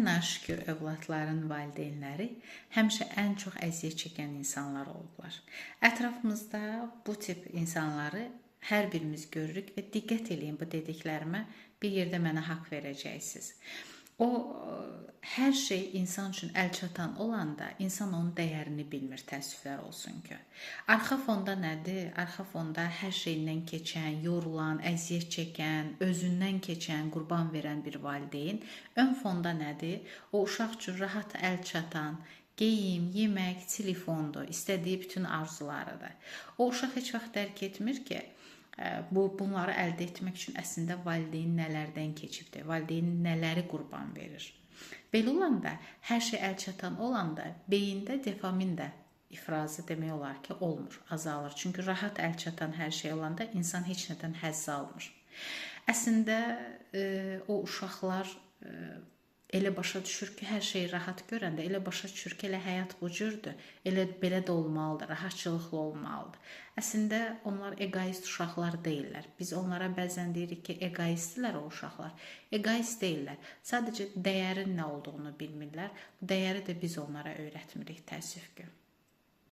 naşükür övladların valideynləri həmişə ən çox əziyyət çəkən insanlar olublar. Ətrafımızda bu tip insanları hər birimiz görürük və diqqət eləyin bu dediklərimə, bir yerdə mənə haqq verəcəksiniz. O hər şey insan üçün əlçatan olanda insan onun dəyərini bilmir, təəssüflər olsun ki. Arxa fonda nədir? Arxa fonda hər şeyindən keçən, yorulan, əziyyət çəkən, özündən keçən, qurban verən bir valideyn. Ön fonda nədir? O uşaq üçün rahat əl çatan, geyim, yemək, telefondur, istədiyi bütün arzularıdır. O uşaq heç vaxt dərk etmir ki, bunları əldə etmək üçün əslində valideyn nələrdən keçibdir, valideyn nələri qurban verir. Belə olanda, hər şey əlçatan olanda, beyində dopamin də ifrazı demək olar ki, olmur, azalır. Çünki rahat əlçatan hər şey olanda insan heç nədən həzz almır. Əslində, o uşaqlar elə başa düşür ki, hər şeyi rahat görəndə, elə başa düşür ki, elə həyat bu cürdür, elə belə də olmalıdır, rahatçılıqlı olmalıdır. Əslində, onlar egoist uşaqlar deyirlər. Biz onlara bəzən deyirik ki, egoistdirlər o uşaqlar. Egoist deyirlər. Sadəcə dəyərin nə olduğunu bilmirlər. Bu dəyəri də biz onlara öyrətmirik, təəssüf ki.